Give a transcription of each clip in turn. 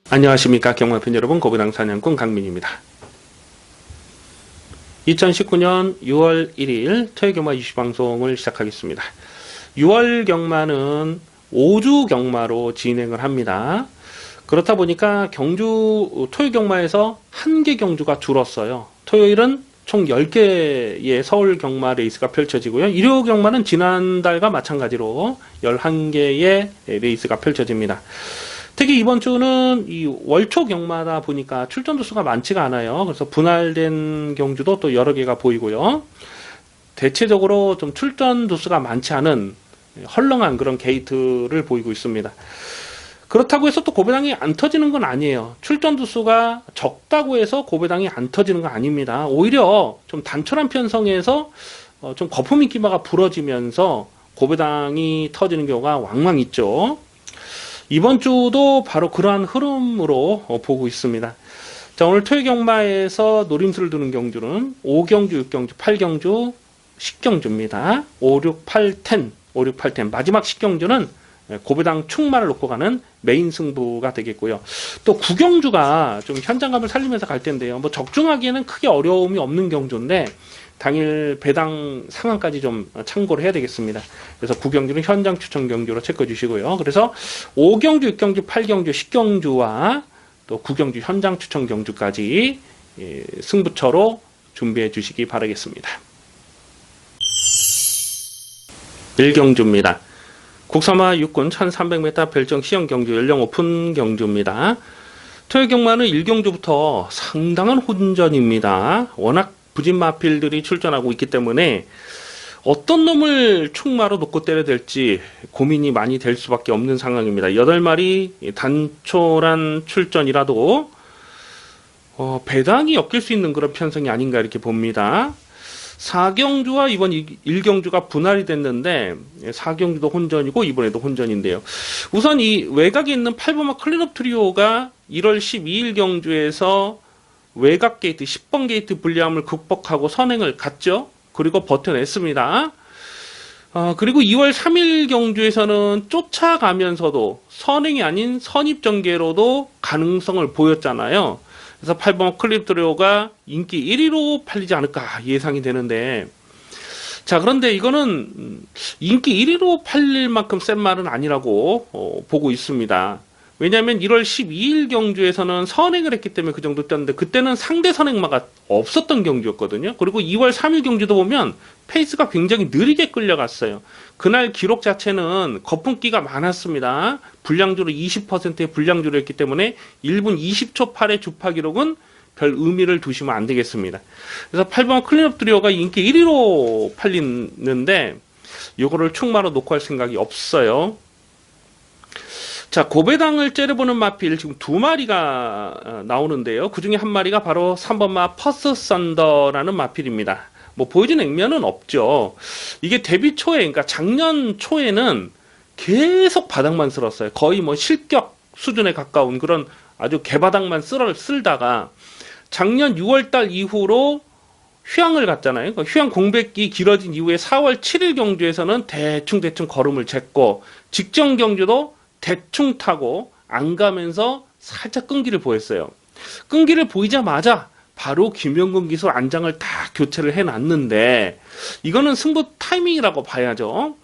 안녕하십니까 경마팬 여러분, 고배당 사냥꾼 강민입니다. 2019년 6월 1일 토요경마 이슈방송을 시작하겠습니다. 6월 경마는 5주 경마로 진행을 합니다. 그렇다 보니까 토요경마에서 1개 경주가 줄었어요. 토요일은 총 10개의 서울 경마 레이스가 펼쳐지고요. 일요 경마는 지난달과 마찬가지로 11개의 레이스가 펼쳐집니다. 특히 이번 주는 이 월초 경마다 보니까 출전 두수가 많지가 않아요. 그래서 분할된 경주도 또 여러 개가 보이고요. 대체적으로 좀 출전 두수가 많지 않은 헐렁한 그런 게이트를 보이고 있습니다. 그렇다고 해서 또 고배당이 안 터지는 건 아니에요. 출전 두수가 적다고 해서 고배당이 안 터지는 건 아닙니다. 오히려 좀 단촐한 편성에서 좀 거품 기마가 부러지면서 고배당이 터지는 경우가 왕왕 있죠. 이번 주도 바로 그러한 흐름으로 보고 있습니다. 자, 오늘 토요경마에서 노림수를 두는 경주는 5경주, 6경주, 8경주, 10경주입니다. 5, 6, 8, 10, 5, 6, 8, 10. 마지막 10경주는 고배당 충마를 놓고 가는 메인 승부가 되겠고요. 또 9경주가 좀 현장감을 살리면서 갈 텐데요. 뭐 적중하기에는 크게 어려움이 없는 경주인데 당일 배당 상황까지 좀 참고를 해야 되겠습니다. 그래서 9경주는 현장 추천 경주로 체크해 주시고요. 그래서 5경주, 6경주, 8경주, 10경주와 또 9경주 현장 추천 경주까지 승부처로 준비해 주시기 바라겠습니다. 1경주입니다. 국사마 육군 1300m 별정 시형 경주 연령 오픈 경주입니다. 토요경마는 1경주부터 상당한 혼전입니다. 워낙 부진마필들이 출전하고 있기 때문에 어떤 놈을 충마로 놓고 때려야 될지 고민이 많이 될 수밖에 없는 상황입니다. 8마리 단촐한 출전이라도 배당이 엮일 수 있는 그런 편성이 아닌가 이렇게 봅니다. 4경주와 이번 1경주가 분할이 됐는데 4경주도 혼전이고 이번에도 혼전인데요. 우선 이 외곽에 있는 8번마 클린업 트리오가 1월 12일 경주에서 외곽 게이트 10번 게이트 불리함을 극복하고 선행을 갔죠. 그리고 버텨냈습니다. 그리고 2월 3일 경주에서는 쫓아가면서도 선행이 아닌 선입전개로도 가능성을 보였잖아요. 그래서 8번 클립트리오가 인기 1위로 팔리지 않을까 예상이 되는데, 자, 그런데 이거는 인기 1위로 팔릴 만큼 센 말은 아니라고 보고 있습니다. 왜냐하면 1월 12일 경주에서는 선행을 했기 때문에 그 정도 뛰었는데 그때는 상대 선행마가 없었던 경주였거든요. 그리고 2월 3일 경주도 보면 페이스가 굉장히 느리게 끌려갔어요. 그날 기록 자체는 거품기가 많았습니다. 불량주로 20%의 불량주로 했기 때문에 1분 20초 8의 주파 기록은 별 의미를 두시면 안 되겠습니다. 그래서 8번 클린업 드리오가 인기 1위로 팔리는데 이거를 충마로 놓고 할 생각이 없어요. 자, 고배당을 째려보는 마필 지금 2마리가 나오는데요. 그 중에 한 마리가 바로 3번마 퍼스 썬더라는 마필입니다. 뭐 보여준 액면은 없죠. 이게 데뷔 초에, 그러니까 작년 초에는 계속 바닥만 쓸었어요. 거의 뭐 실격 수준에 가까운 그런 아주 개바닥만 쓸다가 작년 6월달 이후로 휴양을 갔잖아요. 휴양 공백기 길어진 이후에 4월 7일 경주에서는 대충 걸음을 쟀고 직전 경주도 대충 타고 안 가면서 살짝 끈기를 보였어요. 끈기를 보이자마자 바로 김영근 기수 안장을 다 교체를 해놨는데 이거는 승부 타이밍이라고 봐야죠.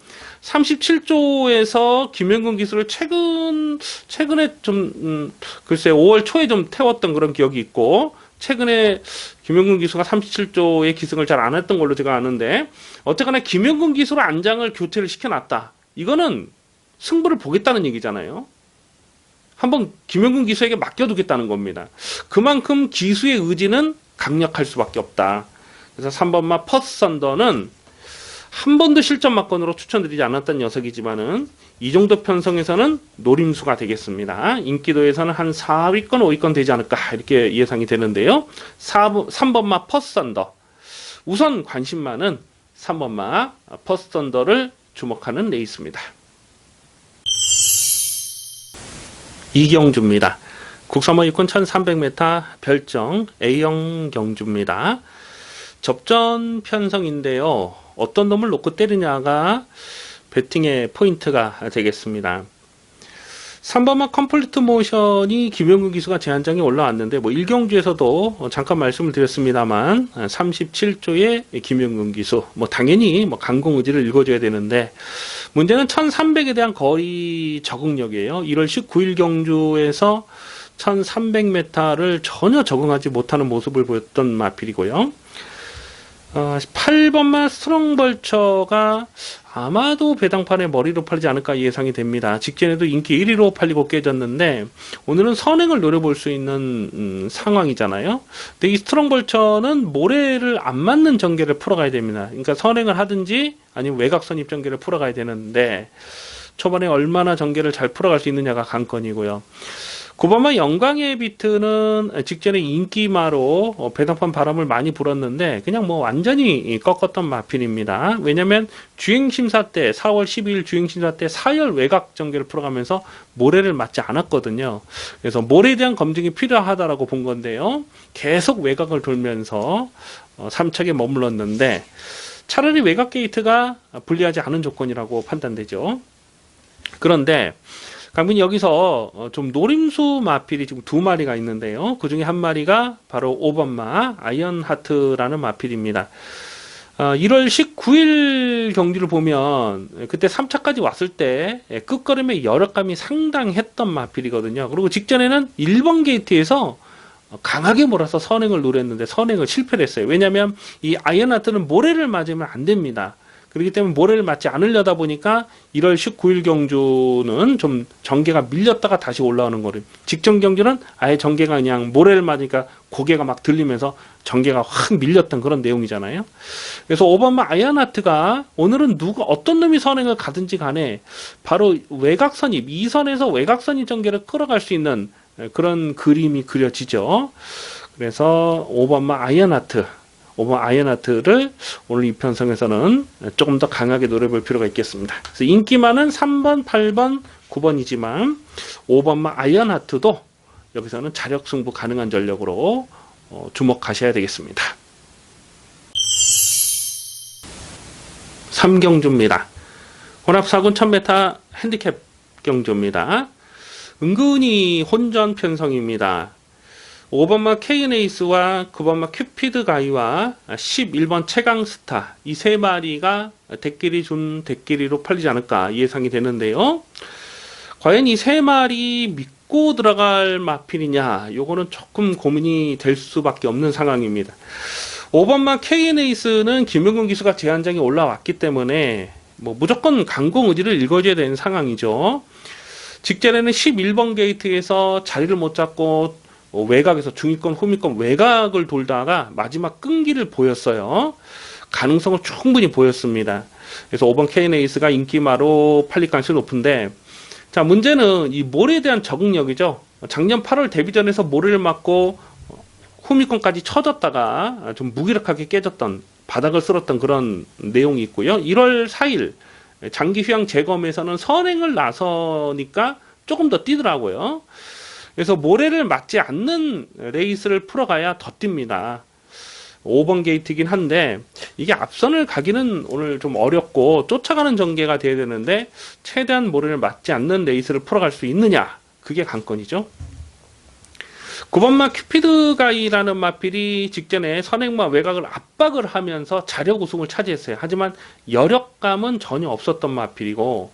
37조에서 김영근 기수를 최근에 좀 글쎄 5월 초에 좀 태웠던 그런 기억이 있고, 최근에 김영근 기수가 37조의 기승을 잘 안 했던 걸로 제가 아는데, 어쨌거나 김영근 기수로 안장을 교체를 시켜놨다. 이거는 승부를 보겠다는 얘기잖아요. 한번 김영근 기수에게 맡겨두겠다는 겁니다. 그만큼 기수의 의지는 강력할 수밖에 없다. 그래서 3번마 퍼스 썬더는 한 번도 실전 막건으로 추천드리지 않았던 녀석이지만은 이 정도 편성에서는 노림수가 되겠습니다. 인기도에서는 한 4위권 5위권 되지 않을까 이렇게 예상이 되는데요. 3번마 퍼스 썬더, 우선 관심 많은 3번마 퍼스 썬더를 주목하는 레이스입니다. 2경주입니다. 국사마 육군 1300m 별정 A형 경주입니다. 접전 편성인데요. 어떤 놈을 놓고 때리냐가 배팅의 포인트가 되겠습니다. 3번마 컴플리트 모션이 김영근 기수가 제한장에 올라왔는데 뭐 1경주에서도 잠깐 말씀을 드렸습니다만 37조의 김영근 기수 뭐 당연히 뭐 강공 의지를 읽어줘야 되는데 문제는 1300에 대한 거리 적응력이에요. 1월 19일 경주에서 1300m를 전혀 적응하지 못하는 모습을 보였던 마필이고요. 8번마 스트롱벌처가 아마도 배당판에 머리로 팔리지 않을까 예상이 됩니다. 직전에도 인기 1위로 팔리고 깨졌는데 오늘은 선행을 노려볼 수 있는 상황이잖아요. 근데 이 스트롱벌처는 모래를 안 맞는 전개를 풀어가야 됩니다. 그러니까 선행을 하든지 아니면 외곽선입 전개를 풀어가야 되는데 초반에 얼마나 전개를 잘 풀어갈 수 있느냐가 관건이고요. 9번마 영광의 비트는 직전에 인기마로 배당판 바람을 많이 불었는데 그냥 뭐 완전히 꺾었던 마필입니다. 왜냐면 주행심사 때 4월 12일 주행심사 때 사열 외곽 전개를 풀어가면서 모래를 맞지 않았거든요. 그래서 모래에 대한 검증이 필요하다라고 본 건데요. 계속 외곽을 돌면서 3착에 머물렀는데 차라리 외곽 게이트가 불리하지 않은 조건이라고 판단되죠. 그런데 강빈이 여기서 좀 노림수 마필이 지금 두 마리가 있는데요. 그 중에 한 마리가 바로 5번마 아이언하트라는 마필입니다. 1월 19일 경기를 보면 그때 3차까지 왔을 때 끝걸음의 여력감이 상당했던 마필이거든요. 그리고 직전에는 1번 게이트에서 강하게 몰아서 선행을 노렸는데 선행을 실패를 했어요. 왜냐하면 이 아이언하트는 모래를 맞으면 안 됩니다. 그렇기 때문에 모래를 맞지 않으려다 보니까 1월 19일 경주는 좀 전개가 밀렸다가 다시 올라오는 거를 직전 경주는 아예 전개가 그냥 모래를 맞으니까 고개가 막 들리면서 전개가 확 밀렸던 그런 내용이잖아요. 그래서 5번마 아이언하트가 오늘은 누가 어떤 놈이 선행을 가든지 간에 바로 외곽선입 2선에서 외곽선입 전개를 끌어갈 수 있는 그런 그림이 그려지죠. 그래서 5번마 아이언하트를 오늘 이 편성에서는 조금 더 강하게 노려볼 필요가 있겠습니다. 그래서 인기만은 3번, 8번, 9번이지만 5번마 아이언하트도 여기서는 자력 승부 가능한 전력으로 주목하셔야 되겠습니다. 3경주입니다. 혼합 4군 1000m 핸디캡 경주입니다. 은근히 혼전 편성입니다. 5번마 KN에이스와 9번마 큐피드 가이와 11번 최강스타 이 세 마리가 대끼리 준 대끼리로 팔리지 않을까 예상이 되는데요. 과연 이 세 마리 믿고 들어갈 마필이냐 요거는 조금 고민이 될 수밖에 없는 상황입니다. 5번마 KN에이스는 김영근 기수가 제한장에 올라왔기 때문에 뭐 무조건 강공 의지를 읽어줘야 되는 상황이죠. 직전에는 11번 게이트에서 자리를 못 잡고 외곽에서 중위권, 후미권 외곽을 돌다가 마지막 끈기를 보였어요. 가능성을 충분히 보였습니다. 그래서 5번 KN에이스가 인기마로 팔릴 가능성이 높은데 자 문제는 이 모래에 대한 적응력이죠. 작년 8월 데뷔전에서 모래를 맞고 후미권까지 쳐졌다가 좀 무기력하게 깨졌던 바닥을 쓸었던 그런 내용이 있고요. 1월 4일 장기 휴양 재검에서는 선행을 나서니까 조금 더 뛰더라고요. 그래서 모래를 맞지 않는 레이스를 풀어가야 더 뜁니다. 5번 게이트이긴 한데 이게 앞선을 가기는 오늘 좀 어렵고 쫓아가는 전개가 돼야 되는데 최대한 모래를 맞지 않는 레이스를 풀어갈 수 있느냐 그게 관건이죠. 9번마 큐피드 가이라는 마필이 직전에 선행마 외곽을 압박을 하면서 자력 우승을 차지했어요. 하지만 여력감은 전혀 없었던 마필이고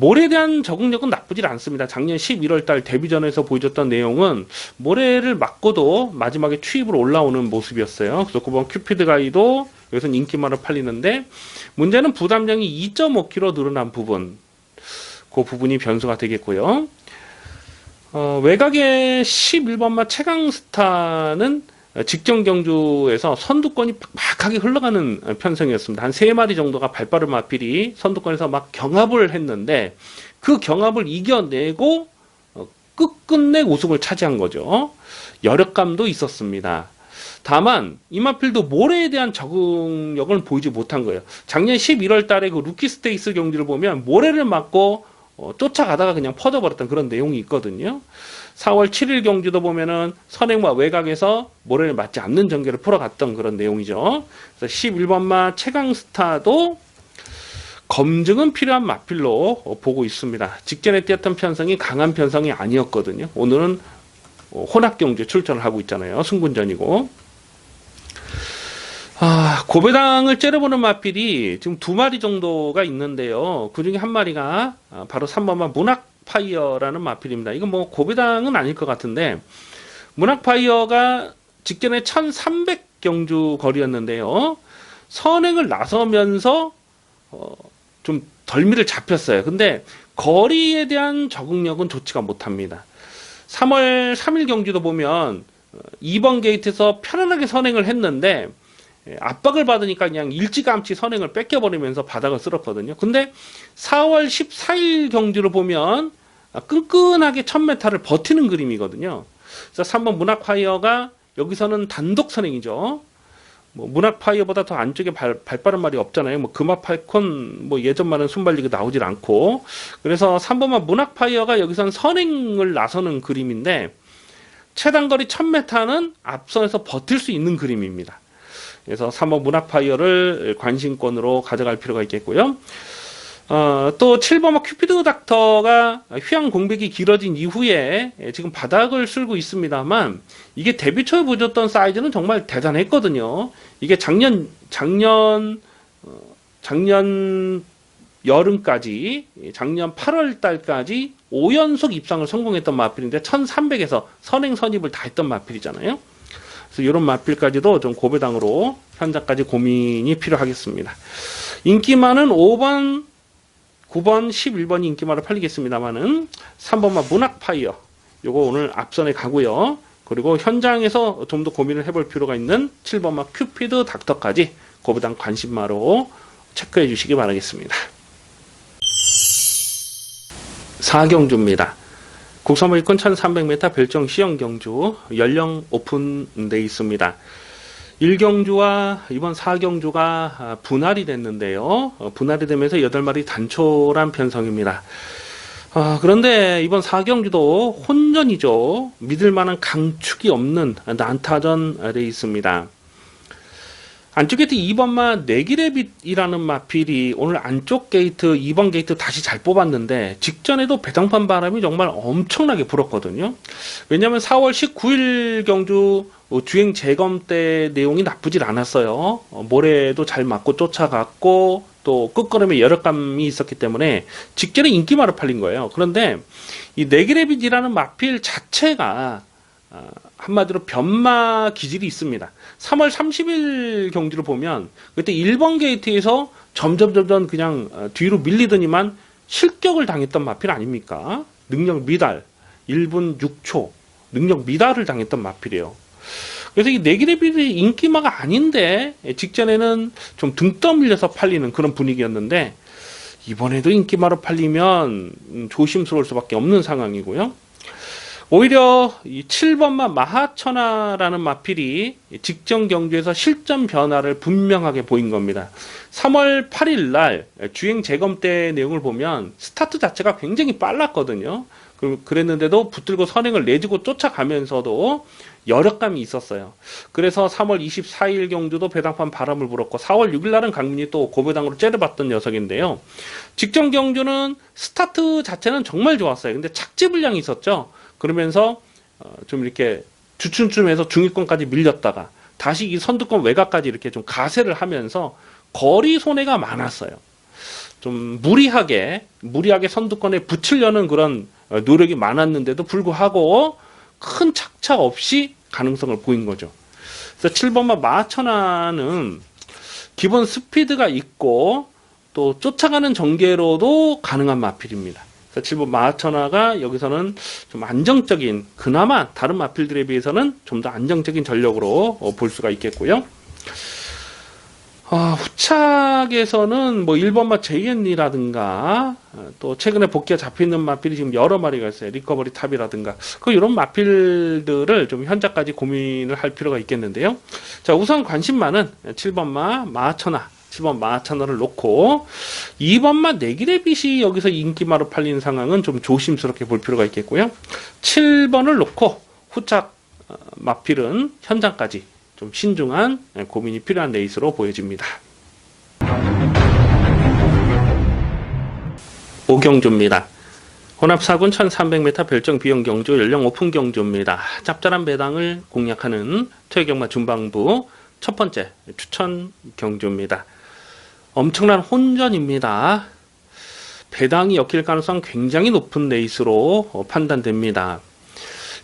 모래에 대한 적응력은 나쁘질 않습니다. 작년 11월달 데뷔전에서 보여줬던 내용은 모래를 맞고도 마지막에 추입으로 올라오는 모습이었어요. 그래서 9번 큐피드 가이도 여기서는 인기만을 팔리는데 문제는 부담량이 2.5kg 늘어난 부분 그 부분이 변수가 되겠고요. 외곽의 11번마 최강스타는 직전 경주에서 선두권이 팍팍하게 흘러가는 편성이었습니다. 한 3마리 정도가 발빠른 마필이 선두권에서 막 경합을 했는데 그 경합을 이겨내고 끝끝내 우승을 차지한 거죠. 여력감도 있었습니다. 다만 이 마필도 모래에 대한 적응력을 보이지 못한 거예요. 작년 11월 달에 그 루키 스테이스 경기를 보면 모래를 맞고 쫓아가다가 그냥 퍼져버렸던 그런 내용이 있거든요. 4월 7일 경주도 보면은 선행마 외곽에서 모래를 맞지 않는 전개를 풀어갔던 그런 내용이죠. 그래서 11번마 최강스타도 검증은 필요한 마필로 보고 있습니다. 직전에 뛰었던 편성이 강한 편성이 아니었거든요. 오늘은 혼합경주에 출전을 하고 있잖아요. 승군전이고. 고배당을 째려보는 마필이 지금 2마리 정도가 있는데요. 그 중에 한 마리가 바로 3번마 문학파이어라는 마필입니다. 이건 뭐 고배당은 아닐 것 같은데, 문학파이어가 직전에 1300경주 거리였는데요. 선행을 나서면서 좀 덜미를 잡혔어요. 근데 거리에 대한 적응력은 좋지가 못합니다. 3월 3일 경주도 보면 2번 게이트에서 편안하게 선행을 했는데 압박을 받으니까 그냥 일찌감치 선행을 뺏겨버리면서 바닥을 쓸었거든요. 근데 4월 14일 경주를 보면 끈끈하게 1000m를 버티는 그림이거든요. 그래서 3번 문학파이어가 여기서는 단독 선행이죠. 뭐 문학파이어보다 더 안쪽에 발빠른 말이 없잖아요. 뭐 금화팔콘 뭐 예전만은 순발리그 나오질 않고, 그래서 3번만 문학파이어가 여기서는 선행을 나서는 그림인데 최단거리 1000m는 앞선에서 버틸 수 있는 그림입니다. 그래서 3번 문학파이어를 관심권으로 가져갈 필요가 있겠고요. 또 7번마 큐피드 닥터가 휴양 공백이 길어진 이후에 지금 바닥을 쓸고 있습니다만, 이게 데뷔 초에 보여줬던 사이즈는 정말 대단했거든요. 이게 작년 여름까지, 작년 8월 달까지 5연속 입상을 성공했던 마필인데 1300에서 선행 선입을 다 했던 마필이잖아요. 그래서 이런 마필까지도 좀 고배당으로 현장까지 고민이 필요하겠습니다. 인기 많은 5번, 9번, 11번이 인기 많아 팔리겠습니다만은 3번만 문학파이어 요거 오늘 앞선에 가고요. 그리고 현장에서 좀 더 고민을 해볼 필요가 있는 7번만 큐피드 닥터까지 고배당 관심마로 체크해 주시기 바라겠습니다. 4경주입니다. 국산물권 1300m 별정 시형경주 연령 오픈되어 있습니다. 1경주와 이번 4경주가 분할이 됐는데요. 분할이 되면서 8마리 단촐한 편성입니다. 그런데 이번 4경주도 혼전이죠. 믿을만한 강축이 없는 난타전 레이스입니다. 안쪽 게이트 2번마 내기레빗이라는 마필이 오늘 안쪽 게이트 2번 게이트 다시 잘 뽑았는데 직전에도 배당판 바람이 정말 엄청나게 불었거든요. 왜냐하면 4월 19일 경주 주행 재검 때 내용이 나쁘질 않았어요. 모래도 잘 맞고 쫓아갔고 또 끝걸음에 여력감이 있었기 때문에 직전에 인기마로 팔린 거예요. 그런데 이 내기레빗이라는 마필 자체가 한마디로 변마 기질이 있습니다. 3월 30일 경주를 보면 그때 1번 게이트에서 점점 그냥 뒤로 밀리더니만 실격을 당했던 마필 아닙니까? 능력 미달 1분 6초 능력 미달을 당했던 마필이에요. 그래서 이 내기레빗이 인기마가 아닌데 직전에는 좀 등 떠밀려서 팔리는 그런 분위기였는데 이번에도 인기마로 팔리면 조심스러울 수밖에 없는 상황이고요. 오히려 이 7번마 마하천하라는 마필이 직전 경주에서 실전 변화를 분명하게 보인 겁니다. 3월 8일 날 주행 재검 때 내용을 보면 스타트 자체가 굉장히 빨랐거든요. 그랬는데도 붙들고 선행을 내주고 쫓아가면서도 여력감이 있었어요. 그래서 3월 24일 경주도 배당판 바람을 불었고 4월 6일 날은 강민이 또 고배당으로 째려봤던 녀석인데요. 직전 경주는 스타트 자체는 정말 좋았어요. 근데 착지 불량이 있었죠. 그러면서 좀 이렇게 주춤쯤에서 중위권까지 밀렸다가 다시 이 선두권 외곽까지 이렇게 좀 가세를 하면서 거리 손해가 많았어요. 좀 무리하게 선두권에 붙이려는 그런 노력이 많았는데도 불구하고 큰 착착 없이 가능성을 보인 거죠. 그래서 7번마 마천하는 기본 스피드가 있고 또 쫓아가는 전개로도 가능한 마필입니다. 7번 마하천하가 여기서는 좀 안정적인, 그나마 다른 마필들에 비해서는 좀 더 안정적인 전력으로 볼 수가 있겠고요. 후착에서는 뭐 1번마 JN이라든가 또 최근에 복귀가 잡혀있는 마필이 지금 여러 마리가 있어요. 리커버리 탑이라든가 이런 마필들을 좀 현재까지 고민을 할 필요가 있겠는데요. 자, 우선 관심 많은 7번마 마하천하 7번 마하천하를 놓고 2번마 내기레빗이 여기서 인기마로 팔리는 상황은 좀 조심스럽게 볼 필요가 있겠고요. 7번을 놓고 후착 마필은 현장까지 좀 신중한 고민이 필요한 레이스로 보여집니다. 5경주입니다. 혼합 4군 1300m 별정 B형 경주 연령 오픈 경주입니다. 짭짤한 배당을 공략하는 토요경마 중반부 첫 번째 추천 경주입니다. 엄청난 혼전입니다. 배당이 엮일 가능성 굉장히 높은 레이스로 판단됩니다.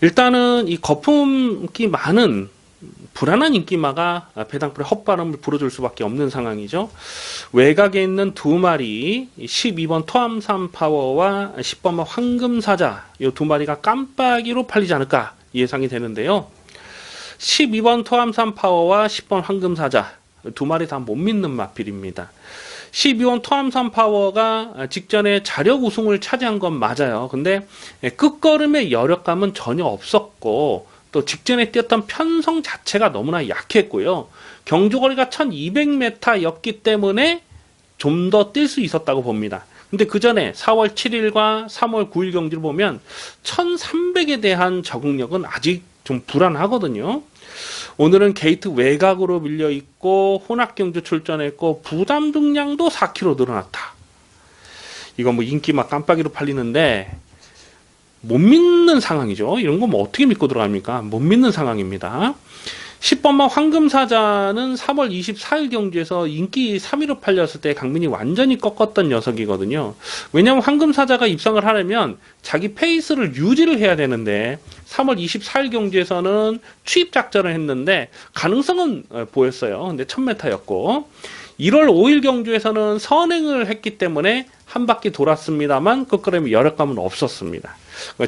일단은 이 거품기 많은 불안한 인기마가 배당풀에 헛바람을 불어줄 수밖에 없는 상황이죠. 외곽에 있는 두 마리 12번 토암산 파워와 10번 황금사자 이 두 마리가 깜빡이로 팔리지 않을까 예상이 되는데요. 12번 토암산 파워와 10번 황금사자 두 마리 다 못 믿는 마필입니다. 12번 토암산 파워가 직전에 자력 우승을 차지한 건 맞아요. 근데 끝걸음의 여력감은 전혀 없었고 또 직전에 뛰었던 편성 자체가 너무나 약했고요. 경주거리가 1200m였기 때문에 좀 더 뛸 수 있었다고 봅니다. 근데 그 전에 4월 7일과 3월 9일 경주를 보면 1300에 대한 적응력은 아직 좀 불안하거든요. 오늘은 게이트 외곽으로 밀려 있고 혼합경주 출전했고 부담 중량도 4kg 늘어났다. 이거 뭐 인기 막 깜빡이로 팔리는데 못 믿는 상황이죠. 이런 거 뭐 어떻게 믿고 들어갑니까? 못 믿는 상황입니다. 10번마 황금사자는 3월 24일 경주에서 인기 3위로 팔렸을 때 강민이 완전히 꺾었던 녀석이거든요. 왜냐하면 황금사자가 입상을 하려면 자기 페이스를 유지를 해야 되는데 3월 24일 경주에서는 취입 작전을 했는데 가능성은 보였어요. 근데 1000m였고 1월 5일 경주에서는 선행을 했기 때문에 한 바퀴 돌았습니다만 끝걸음에 여력감은 없었습니다.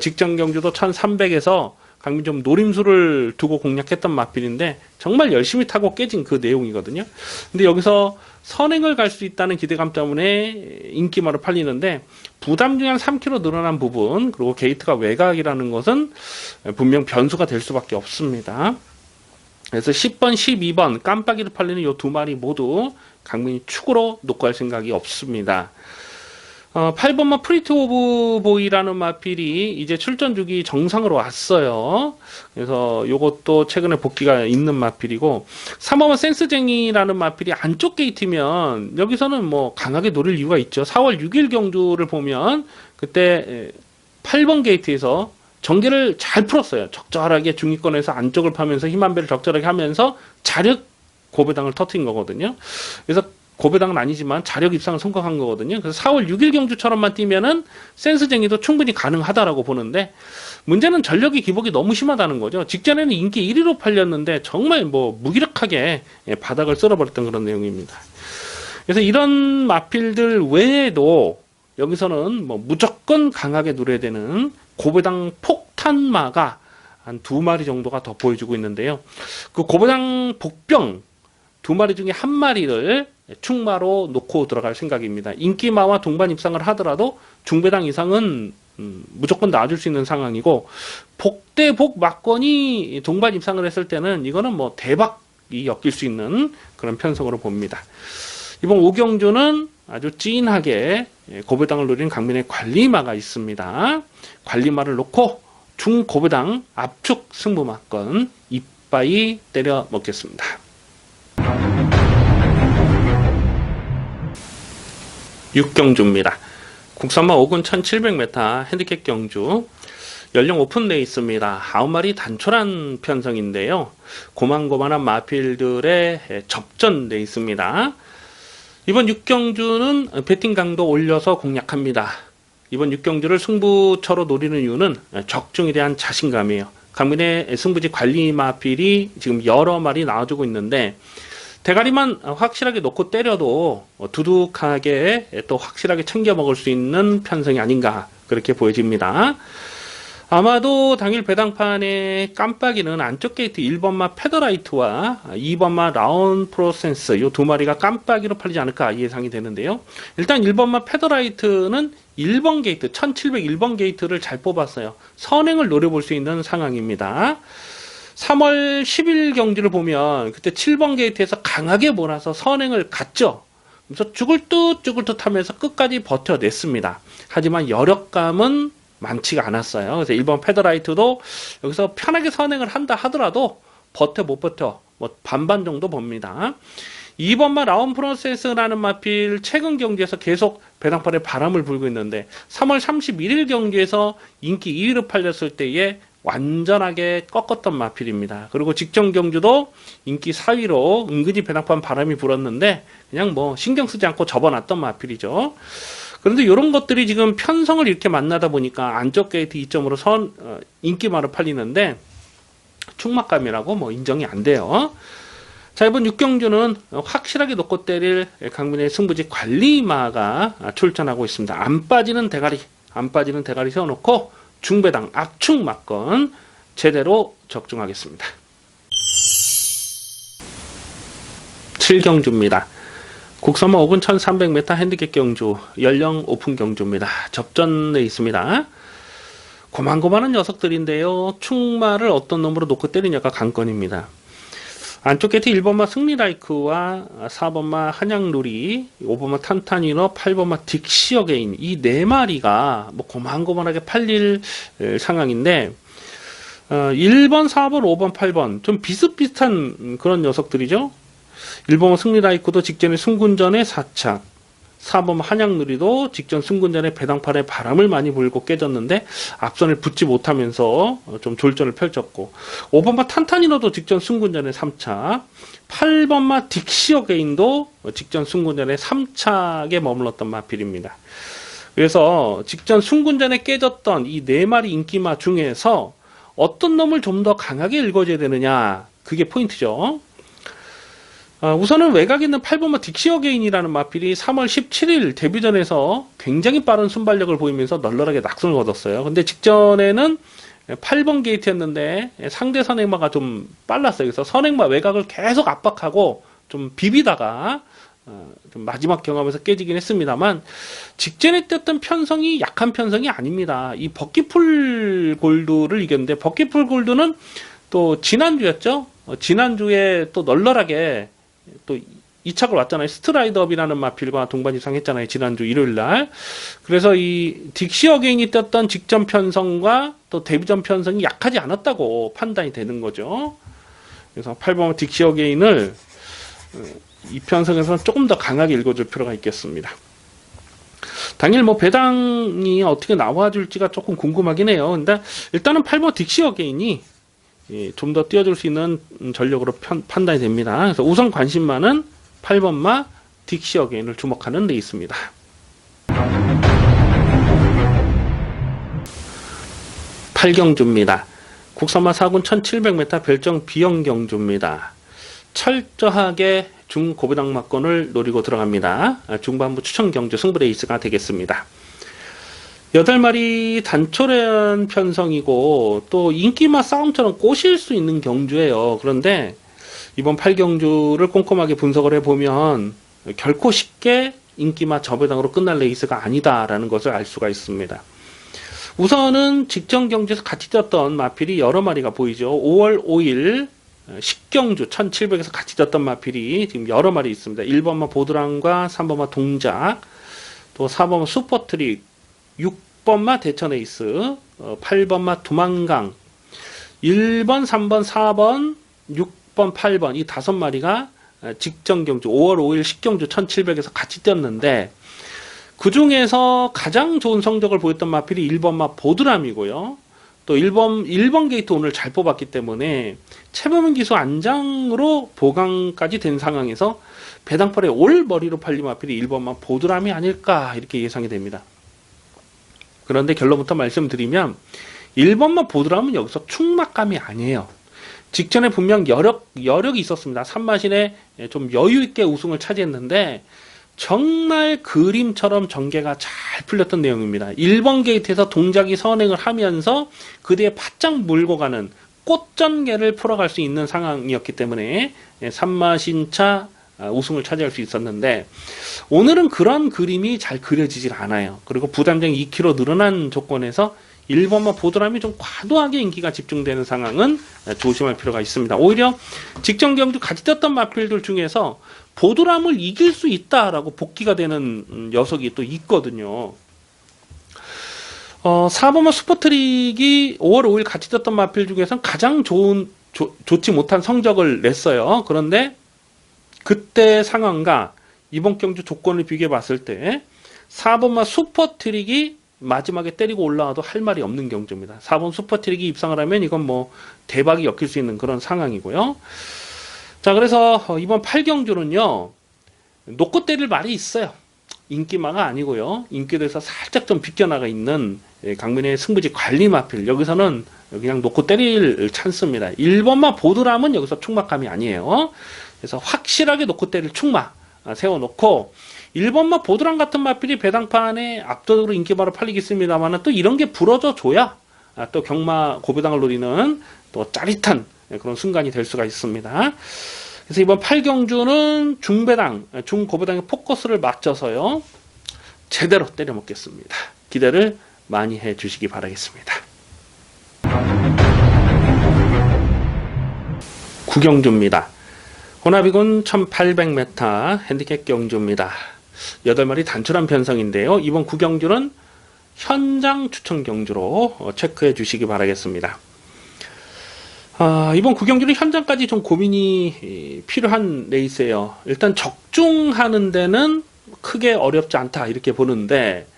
직전 경주도 1300에서 강민 좀 노림수를 두고 공략했던 마필인데 정말 열심히 타고 깨진 그 내용이거든요. 근데 여기서 선행을 갈 수 있다는 기대감 때문에 인기마로 팔리는데 부담 중에 한 3kg 늘어난 부분 그리고 게이트가 외곽이라는 것은 분명 변수가 될 수밖에 없습니다. 그래서 10번, 12번 깜빡이로 팔리는 이 두 마리 모두 강민이 축으로 놓고 할 생각이 없습니다. 8번마 프리티 오브 보이라는 마필이 이제 출전 주기 정상으로 왔어요. 그래서 요것도 최근에 복귀가 있는 마필이고 3번마 센스쟁이라는 마필이 안쪽 게이트면 여기서는 뭐 강하게 노릴 이유가 있죠. 4월 6일 경주를 보면 그때 8번 게이트에서 전개를 잘 풀었어요. 적절하게 중위권에서 안쪽을 파면서 힘 한 배를 적절하게 하면서 자력 고배당을 터뜨린 거거든요. 그래서 고배당은 아니지만 자력 입상을 성공한 거거든요. 그래서 4월 6일 경주처럼만 뛰면은 센스쟁이도 충분히 가능하다라고 보는데 문제는 전력의 기복이 너무 심하다는 거죠. 직전에는 인기 1위로 팔렸는데 정말 뭐 무기력하게 바닥을 쓸어버렸던 그런 내용입니다. 그래서 이런 마필들 외에도 여기서는 뭐 무조건 강하게 누려야 되는 고배당 폭탄마가 한 두 마리 정도가 더 보여주고 있는데요. 그 고배당 복병 두 마리 중에 한 마리를 충마로 놓고 들어갈 생각입니다. 인기마와 동반 입상을 하더라도 중배당 이상은 무조건 나와줄 수 있는 상황이고 복대복 막권이 동반 입상을 했을 때는 이거는 뭐 대박이 엮일 수 있는 그런 편성으로 봅니다. 이번 5경주는 아주 찐하게 고배당을 노리는 강민의 관리마가 있습니다. 관리마를 놓고 중고배당 압축 승부막권 이빠이 때려 먹겠습니다. 육경주입니다. 국산마 5군 1700m 핸디캡 경주 연령 오픈 레이스입니다. 9마리 단촐한 편성인데요. 고만고만한 마필들의 접전 레이스입니다. 이번 육경주는 배팅 강도 올려서 공략합니다. 이번 육경주를 승부처로 노리는 이유는 적중에 대한 자신감이에요. 강민의 승부지 관리 마필이 지금 여러 마리 나와주고 있는데 대가리만 확실하게 놓고 때려도 두둑하게 또 확실하게 챙겨 먹을 수 있는 편성이 아닌가 그렇게 보여집니다. 아마도 당일 배당판의 깜빡이는 안쪽 게이트 1번마 페더라이트와 2번마 라운 프로센스 이 두 마리가 깜빡이로 팔리지 않을까 예상이 되는데요. 일단 1번마 페더라이트는 1번 게이트 1701번 게이트를 잘 뽑았어요. 선행을 노려볼 수 있는 상황입니다. 3월 10일 경기를 보면 그때 7번 게이트에서 강하게 몰아서 선행을 갔죠. 그래서 죽을 듯 하면서 끝까지 버텨냈습니다. 하지만 여력감은 많지가 않았어요. 그래서 1번 페더라이트도 여기서 편하게 선행을 한다 하더라도 버텨 못 버텨 뭐 반반 정도 봅니다. 2번마 라운 프로세스라는 마필 최근 경주에서 계속 배당팔에 바람을 불고 있는데 3월 31일 경주에서 인기 2위로 팔렸을 때에 완전하게 꺾었던 마필입니다. 그리고 직전 경주도 인기 4위로 은근히 배당판 바람이 불었는데 그냥 뭐 신경 쓰지 않고 접어놨던 마필이죠. 그런데 이런 것들이 지금 편성을 이렇게 만나다 보니까 안쪽 게이트 2점으로 인기마로 팔리는데 충막감이라고 뭐 인정이 안 돼요. 자, 이번 6경주는 확실하게 놓고 때릴 강민의 승부지 관리마가 출전하고 있습니다. 안 빠지는 대가리 세워놓고 중배당 압축 막건 제대로 적중하겠습니다. 7경주입니다. 국서마 5분 1300m 핸디캡 경주 연령 오픈 경주입니다. 접전에 있습니다. 고만고만한 녀석들인데요. 충마를 어떤 놈으로 놓고 때리냐가 관건입니다. 안쪽 게이트 1번마 승리라이크와 4번마 한양누리, 5번마 탄타니너, 8번마 딕시어게인 이 네 마리가 뭐 고만고만하게 팔릴 상황인데 1번, 4번, 5번, 8번 좀 비슷비슷한 그런 녀석들이죠. 1번마 승리라이크도 직전에 승군전에 4착, 4번 한양누리도 직전 승군전에 배당팔에 바람을 많이 불고 깨졌는데 앞선을 붙지 못하면서 좀 졸전을 펼쳤고 5번마 탄타니너도 직전 승군전에 3착 8번마 딕시어게인도 직전 승군전에 3착에 머물렀던 마필입니다. 그래서 직전 승군전에 깨졌던 이 네 마리 인기마 중에서 어떤 놈을 좀 더 강하게 읽어줘야 되느냐 그게 포인트죠. 우선은 외곽에 있는 8번마 딕시어게인이라는 마필이 3월 17일 데뷔전에서 굉장히 빠른 순발력을 보이면서 널널하게 낙선을 거뒀어요. 근데 직전에는 8번 게이트였는데 상대 선행마가 좀 빨랐어요. 그래서 선행마 외곽을 계속 압박하고 좀 비비다가 좀 마지막 경험에서 깨지긴 했습니다만 직전에 떴던 편성이 약한 편성이 아닙니다. 이 버킷풀 골드를 이겼는데 버킷풀 골드는 또 지난주였죠. 지난주에 또 널널하게 또 2착을 왔잖아요. 스트라이드업이라는 마필과 동반 입상했잖아요. 지난주 일요일날. 그래서 이 딕시어게인이 떴던 직전 편성과 또 데뷔전 편성이 약하지 않았다고 판단이 되는 거죠. 그래서 8번 딕시어게인을 이 편성에서는 조금 더 강하게 읽어줄 필요가 있겠습니다. 당일 뭐 배당이 어떻게 나와줄지가 조금 궁금하긴 해요. 근데 일단은 8번 딕시어게인이 좀 더 뛰어줄 수 있는 전력으로 판단이 됩니다. 그래서 우선 관심만은 8번마 딕시어게인을 주목하는 데 있습니다. 8경주입니다. 국서마 4군 1700m 별정 비영경주입니다. 철저하게 중고배당 막건을 노리고 들어갑니다. 중반부 추천 경주 승부 레이스가 되겠습니다. 8마리 단촐한 편성이고 또 인기마 싸움처럼 꼬실 수 있는 경주예요. 그런데 이번 8경주를 꼼꼼하게 분석을 해보면 결코 쉽게 인기마 저배당으로 끝날 레이스가 아니다라는 것을 알 수가 있습니다. 우선은 직전 경주에서 같이 떴던 마필이 여러 마리가 보이죠. 5월 5일 10경주 1700에서 같이 떴던 마필이 지금 여러 마리 있습니다. 1번마 보드랑과 3번마 동작, 또 4번마 슈퍼트릭, 6번마 대천에이스, 8번마 두만강, 1번, 3번, 4번, 6번, 8번 이 5마리가 직전 경주 5월 5일 10경주 1700에서 같이 뛰었는데 그 중에서 가장 좋은 성적을 보였던 마필이 1번마 보드람이고요. 또 1번 게이트 오늘 잘 뽑았기 때문에 최범인 기수 안장으로 보강까지 된 상황에서 배당팔에 올 머리로 팔린 마필이 1번마 보드람이 아닐까 이렇게 예상이 됩니다. 그런데 결론부터 말씀드리면 1번마 보드람은 여기서 충막감이 아니에요. 직전에 분명 여력이 있었습니다. 3마신에 좀 여유있게 우승을 차지했는데 정말 그림처럼 전개가 잘 풀렸던 내용입니다. 1번 게이트에서 동작이 선행을 하면서 그 뒤에 바짝 물고 가는 꽃전개를 풀어갈 수 있는 상황이었기 때문에 3마신차 우승을 차지할 수 있었는데 오늘은 그런 그림이 잘 그려지질 않아요. 그리고 부담장이 2kg 늘어난 조건에서 1번마 보드람이 좀 과도하게 인기가 집중되는 상황은 조심할 필요가 있습니다. 오히려 직전 경주 같이 떴던 마필들 중에서 보드람을 이길 수 있다라고 복귀가 되는 녀석이 또 있거든요. 4번마 슈퍼트릭이 5월 5일 같이 떴던 마필 중에서는 가장 좋지 못한 성적을 냈어요. 그런데 그때 상황과 이번 경주 조건을 비교해 봤을 때 4번마 슈퍼트릭이 마지막에 때리고 올라와도 할 말이 없는 경주입니다. 4번 슈퍼트릭이 입상을 하면 이건 뭐 대박이 엮일 수 있는 그런 상황이고요. 자, 그래서 이번 8경주는요. 놓고 때릴 말이 있어요. 인기마가 아니고요. 인기도에서 살짝 좀 비껴나가 있는 강민의 승부지 관리 마필. 여기서는 그냥 놓고 때릴 찬스입니다. 1번마 보드람은 여기서 충막감이 아니에요. 그래서 확실하게 놓고 때릴 충막 세워놓고 1번마 보드람 같은 마필이 배당판에 압도적으로 인기마로 팔리겠습니다만 또 이런 게 부러져 줘야 또 경마 고배당을 노리는 또 짜릿한 그런 순간이 될 수가 있습니다. 그래서 이번 8경주는 중배당, 중고배당의 포커스를 맞춰서요. 제대로 때려 먹겠습니다. 기대를 많이 해 주시기 바라겠습니다. 9경주입니다. 혼합이군 1800m 핸디캡 경주입니다. 8마리 단출한 편성인데요. 이번 9경주는 현장 추천 경주로 체크해 주시기 바라겠습니다. 이번 9경주는 현장까지 좀 고민이 필요한 레이스예요. 일단 적중하는 데는 크게 어렵지 않다 이렇게 보는데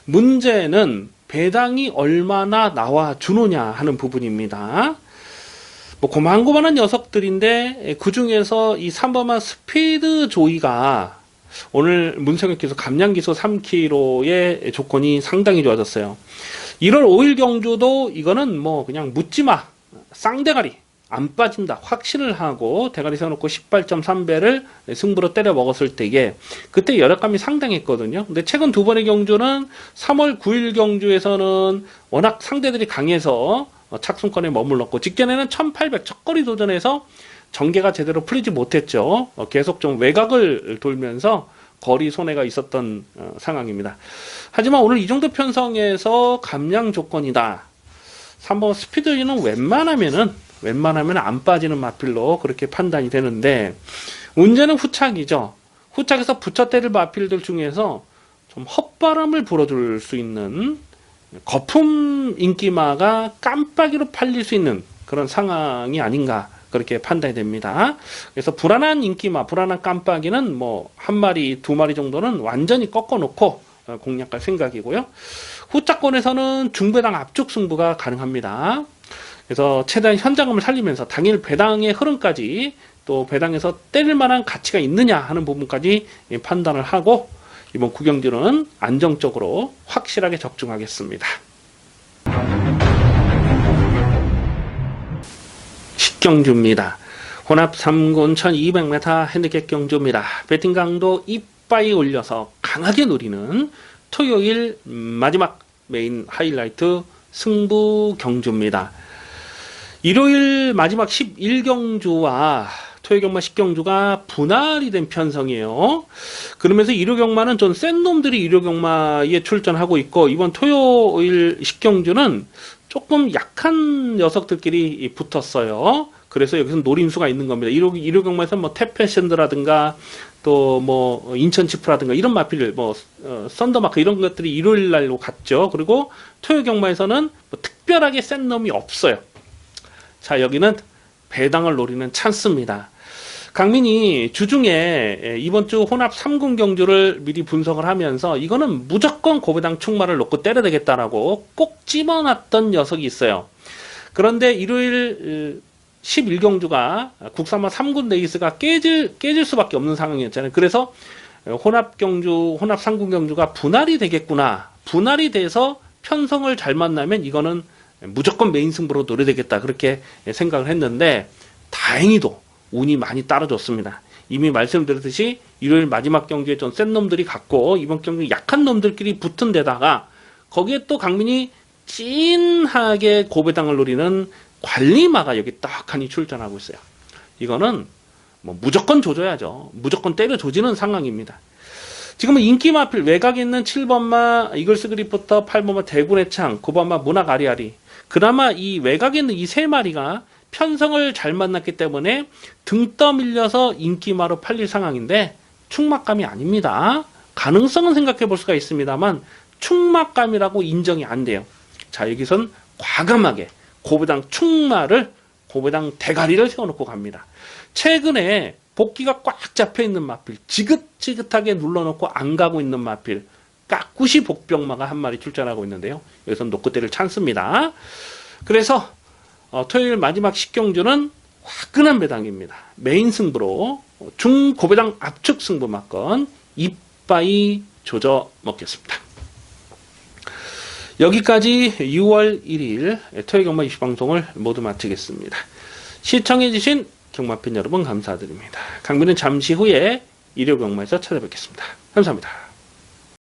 문제는 배당이 얼마나 나와 주느냐 하는 부분입니다. 뭐 고만고만한 녀석들인데 그 중에서 이 3번만 스피드 조이가 오늘 문성혁 기수 감량 기수 3kg의 조건이 상당히 좋아졌어요. 1월 5일 경주도 이거는 뭐 그냥 묻지마 쌍대가리 안 빠진다 확신을 하고 대가리 세워놓고 18.3배를 승부로 때려 먹었을 때에 그때 여력감이 상당했거든요. 근데 최근 두 번의 경주는 3월 9일 경주에서는 워낙 상대들이 강해서 착순권에 머물렀고 직전에는 1800 첫거리 도전에서 전개가 제대로 풀리지 못했죠. 계속 좀 외곽을 돌면서 거리 손해가 있었던 상황입니다. 하지만 오늘 이 정도 편성에서 감량 조건이다. 3번 스피드는 웬만하면 안 빠지는 마필로 그렇게 판단이 되는데 문제는 후착이죠. 후착에서 붙여 때릴 마필들 중에서 좀 헛바람을 불어줄 수 있는 거품 인기마가 깜빡이로 팔릴 수 있는 그런 상황이 아닌가 그렇게 판단이 됩니다. 그래서 불안한 인기마, 불안한 깜빡이는 뭐 한 마리, 두 마리 정도는 완전히 꺾어놓고 공략할 생각이고요. 후차권에서는 중배당 압축 승부가 가능합니다. 그래서 최대한 현장감을 살리면서 당일 배당의 흐름까지 또 배당에서 때릴 만한 가치가 있느냐 하는 부분까지 판단을 하고 이번 9경주는 안정적으로 확실하게 적중하겠습니다. 10경주입니다. 혼합 3군 1200m 핸디캡 경주입니다. 배팅 강도 이빠이 올려서 강하게 노리는 토요일 마지막 메인 하이라이트 승부 경주입니다. 일요일 마지막 11경주와 토요일 경마 10경주가 분할이 된 편성이에요. 그러면서 일요 경마는 좀 센 놈들이 일요 경마에 출전하고 있고 이번 토요일 10경주는 조금 약한 녀석들끼리 붙었어요. 그래서 여기서 노림수가 있는 겁니다. 일요 경마에서 뭐 탭패션드라든가 또 뭐 인천 치프라든가 이런 마필 썬더마크 이런 것들이 일요일 날로 갔죠. 그리고 토요일 경마에서는 뭐 특별하게 센 놈이 없어요. 자, 여기는 배당을 노리는 찬스입니다. 강민이 주중에 이번 주 혼합 3군 경주를 미리 분석을 하면서 이거는 무조건 고배당 충마를 놓고 때려야 되겠다라고 꼭 집어놨던 녀석이 있어요. 그런데 일요일 11경주가 국산마 3군 레이스가 깨질 수밖에 없는 상황이었잖아요. 그래서 혼합 3군 경주가 분할이 되겠구나. 분할이 돼서 편성을 잘 만나면 이거는 무조건 메인 승부로 노려야 되겠다. 그렇게 생각을 했는데 다행히도 운이 많이 따라줬습니다. 이미 말씀드렸듯이 일요일 마지막 경주에 좀 센 놈들이 갔고 이번 경주 약한 놈들끼리 붙은 데다가 거기에 또 강민이 찐하게 고배당을 노리는 관리마가 여기 딱하니 출전하고 있어요. 이거는 뭐 무조건 조져야죠. 무조건 때려 조지는 상황입니다. 지금은 인기 마필 외곽에 있는 7번마 이글스 그리프터, 8번마 대군의 창, 9번마 문학 아리아리. 그나마 이 외곽에 있는 이 세 마리가 편성을 잘 만났기 때문에 등 떠밀려서 인기마로 팔릴 상황인데 충막감이 아닙니다. 가능성은 생각해 볼 수가 있습니다만 충막감이라고 인정이 안 돼요. 자, 여기선 과감하게 고배당 충마를 고배당 대가리를 세워놓고 갑니다. 최근에 복귀가 꽉 잡혀있는 마필, 지긋지긋하게 눌러놓고 안 가고 있는 마필, 깍굿이 복병마가 한 마리 출전하고 있는데요. 여기서 노크대를 찬습니다. 그래서 토요일 마지막 10경주는 화끈한 배당입니다. 메인 승부로 중고배당 압축 승부 맞건 이빠이 조져 먹겠습니다. 여기까지 6월 1일 토요일 경마 이슈 방송을 모두 마치겠습니다. 시청해주신 경마팬 여러분 감사드립니다. 강민은 잠시 후에 일요 경마에서 찾아뵙겠습니다. 감사합니다.